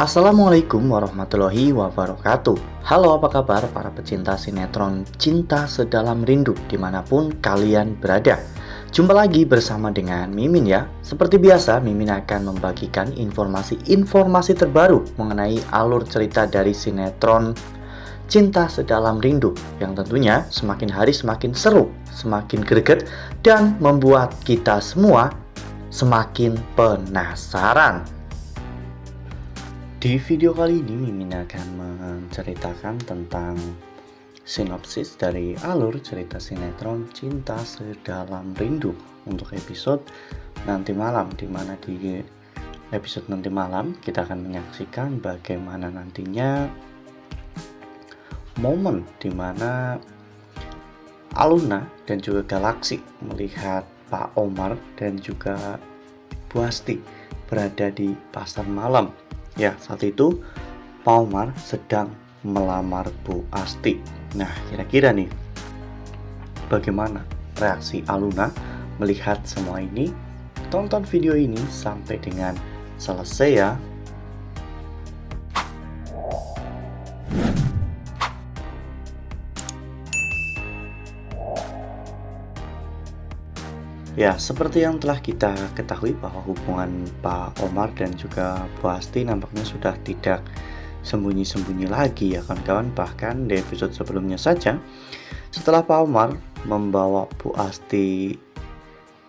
Assalamualaikum warahmatullahi wabarakatuh. Halo, apa kabar para pecinta sinetron Cinta Sedalam Rindu dimanapun kalian berada. Jumpa lagi bersama dengan Mimin ya. Seperti biasa, Mimin akan membagikan informasi-informasi terbaru mengenai alur cerita dari sinetron Cinta Sedalam Rindu yang tentunya semakin hari semakin seru, semakin greget, dan membuat kita semua semakin penasaran. Di video kali ini Mimin akan menceritakan tentang sinopsis dari alur cerita sinetron Cinta Sedalam Rindu untuk episode nanti malam, dimana di episode nanti malam kita akan menyaksikan bagaimana nantinya momen dimana Aluna dan juga Galaksi melihat Pak Omar dan juga Bu Asti berada di pasar malam. Ya, saat itu Pak Omar sedang melamar Bu Asti. Nah, kira-kira nih bagaimana reaksi Aluna melihat semua ini? Tonton video ini sampai dengan selesai ya. Ya, seperti yang telah kita ketahui bahwa hubungan Pak Omar dan juga Bu Asti nampaknya sudah tidak sembunyi-sembunyi lagi ya kawan-kawan. Bahkan di episode sebelumnya saja, setelah Pak Omar membawa Bu Asti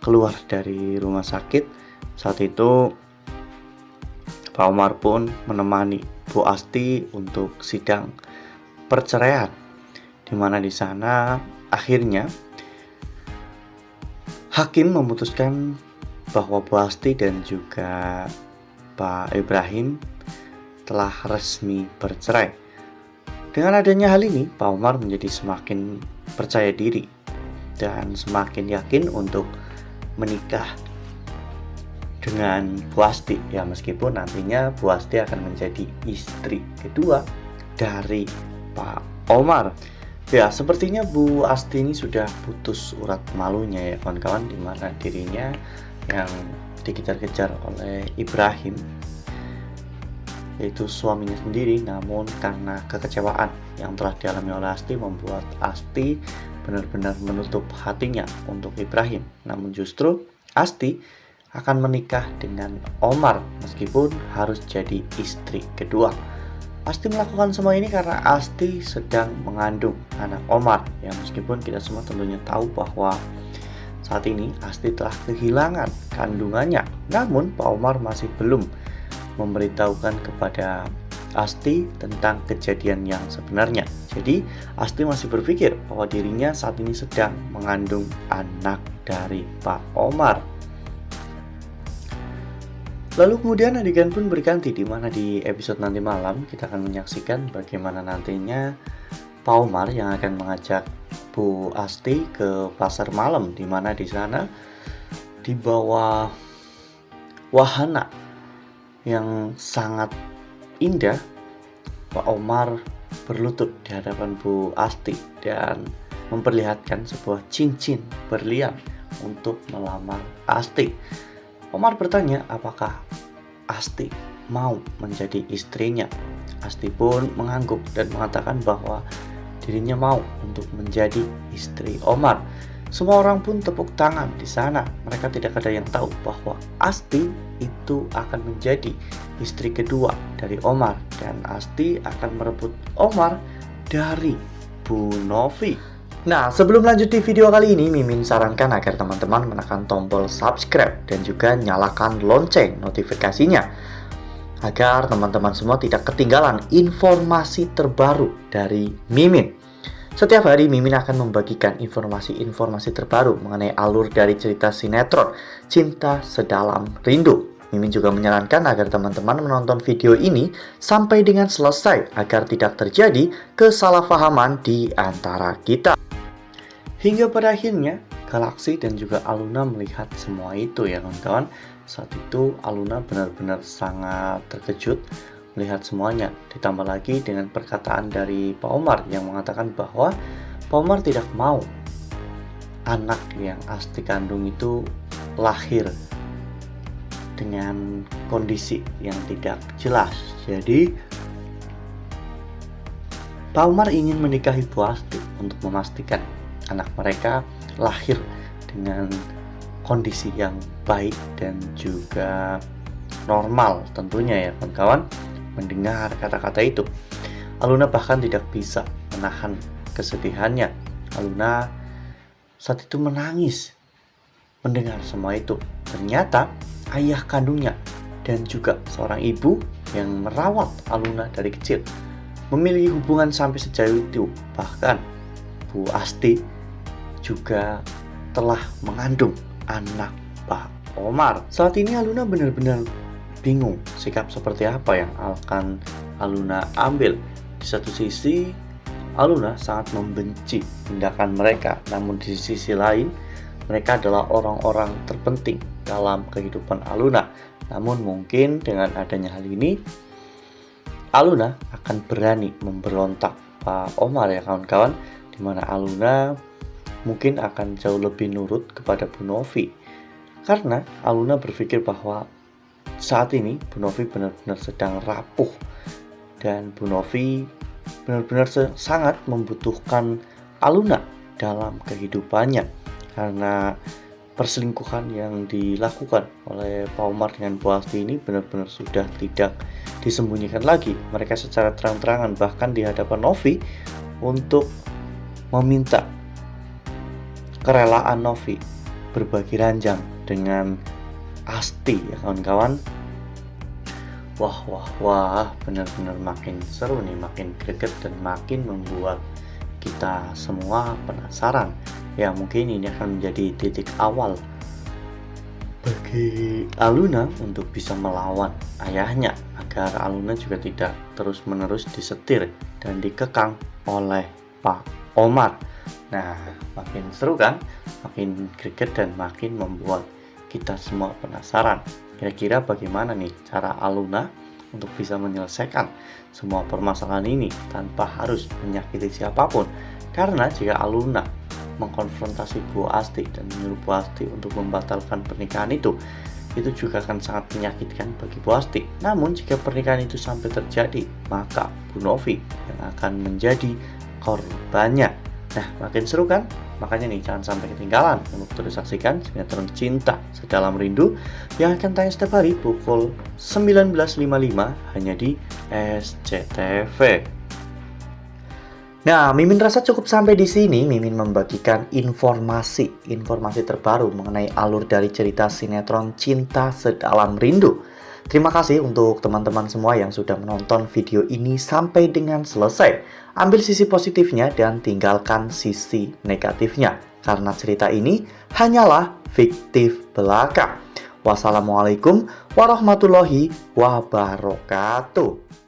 keluar dari rumah sakit, saat itu Pak Omar pun menemani Bu Asti untuk sidang perceraian, dimana di sana akhirnya hakim memutuskan bahwa Bu Asti dan juga Pak Ibrahim telah resmi bercerai. Dengan adanya hal ini, Pak Omar menjadi semakin percaya diri dan semakin yakin untuk menikah dengan Bu Asti. Ya, meskipun nantinya Bu Asti akan menjadi istri kedua dari Pak Omar. Ya, sepertinya Bu Asti ini sudah putus urat malunya ya kawan-kawan, dimana dirinya yang dikejar-kejar oleh Ibrahim, yaitu suaminya sendiri, namun karena kekecewaan yang telah dialami oleh Asti membuat Asti benar-benar menutup hatinya untuk Ibrahim. Namun justru Asti akan menikah dengan Omar meskipun harus jadi istri kedua. Asti melakukan semua ini karena Asti sedang mengandung anak Omar. Ya, meskipun kita semua tentunya tahu bahwa saat ini Asti telah kehilangan kandungannya, namun Pak Omar masih belum memberitahukan kepada Asti tentang kejadian yang sebenarnya. Jadi Asti masih berpikir bahwa dirinya saat ini sedang mengandung anak dari Pak Omar. Lalu kemudian adegan pun berganti, di mana di episode nanti malam kita akan menyaksikan bagaimana nantinya Pak Omar yang akan mengajak Bu Asti ke pasar malam, di mana di sana di bawah wahana yang sangat indah, Pak Omar berlutut di hadapan Bu Asti dan memperlihatkan sebuah cincin berlian untuk melamar Asti. Omar bertanya apakah Asti mau menjadi istrinya. Asti pun mengangguk dan mengatakan bahwa dirinya mau untuk menjadi istri Omar. Semua orang pun tepuk tangan di sana. Mereka tidak ada yang tahu bahwa Asti itu akan menjadi istri kedua dari Omar, dan Asti akan merebut Omar dari Bu Novi. Nah, sebelum lanjut di video kali ini, Mimin sarankan agar teman-teman menekan tombol subscribe dan juga nyalakan lonceng notifikasinya agar teman-teman semua tidak ketinggalan informasi terbaru dari Mimin. Setiap hari Mimin akan membagikan informasi-informasi terbaru mengenai alur dari cerita sinetron Cinta Sedalam Rindu. Mimin juga menyarankan agar teman-teman menonton video ini sampai dengan selesai agar tidak terjadi kesalahpahaman di antara kita. Hingga pada akhirnya Galaksi dan juga Aluna melihat semua itu ya kawan-kawan. Saat itu Aluna benar-benar sangat terkejut melihat semuanya. Ditambah lagi dengan perkataan dari Pak Omar yang mengatakan bahwa Pak Omar tidak mau anak yang Asti kandung itu lahir dengan kondisi yang tidak jelas. Jadi Pak Umar ingin menikahi Bu Asti untuk memastikan anak mereka lahir dengan kondisi yang baik dan juga normal tentunya ya kawan-kawan. Mendengar kata-kata itu, Aluna bahkan tidak bisa menahan kesedihannya. Aluna saat itu menangis mendengar semua itu. Ternyata ayah kandungnya dan juga seorang ibu yang merawat Aluna dari kecil memiliki hubungan sampai sejauh itu. Bahkan Bu Asti juga telah mengandung anak Pak Omar. Saat ini Aluna benar-benar bingung sikap seperti apa yang akan Aluna ambil. Di satu sisi Aluna sangat membenci tindakan mereka, namun di sisi lain mereka adalah orang-orang terpenting dalam kehidupan Aluna. Namun mungkin dengan adanya hal ini Aluna akan berani memberontak Pak Omar ya kawan-kawan, dimana Aluna mungkin akan jauh lebih nurut kepada Bu Novi, karena Aluna berpikir bahwa saat ini Bu Novi benar-benar sedang rapuh dan Bu Novi benar-benar sangat membutuhkan Aluna dalam kehidupannya, karena perselingkuhan yang dilakukan oleh Pak Umar dengan Bu Asti ini benar-benar sudah tidak disembunyikan lagi. Mereka secara terang-terangan bahkan di hadapan Novi untuk meminta kerelaan Novi berbagi ranjang dengan Asti ya kawan-kawan. Wah, benar-benar makin seru nih, makin greget dan makin membuat kita semua penasaran. Ya mungkin ini akan menjadi titik awal bagi Aluna untuk bisa melawan ayahnya, agar Aluna juga tidak terus-menerus disetir dan dikekang oleh Pak Omar. Nah, makin seru kan, makin greget dan makin membuat kita semua penasaran. Kira-kira bagaimana nih cara Aluna untuk bisa menyelesaikan semua permasalahan ini tanpa harus menyakiti siapapun. Karena jika Aluna mengkonfrontasi Bu Asti dan menyuruh Bu Asti untuk membatalkan pernikahan itu juga akan sangat menyakitkan bagi Bu Asti. Namun jika pernikahan itu sampai terjadi, maka Bu Novi yang akan menjadi korbannya. Nah, makin seru kan? Makanya nih jangan sampai ketinggalan untuk terus saksikan sinetron Cinta Sedalam Rindu yang akan tayang setiap hari pukul 19.55 hanya di SCTV. Nah, Mimin rasa cukup sampai di sini. Mimin membagikan informasi terbaru mengenai alur dari cerita sinetron Cinta Sedalam Rindu. Terima kasih untuk teman-teman semua yang sudah menonton video ini sampai dengan selesai. Ambil sisi positifnya dan tinggalkan sisi negatifnya, karena cerita ini hanyalah fiktif belaka. Wassalamualaikum warahmatullahi wabarakatuh.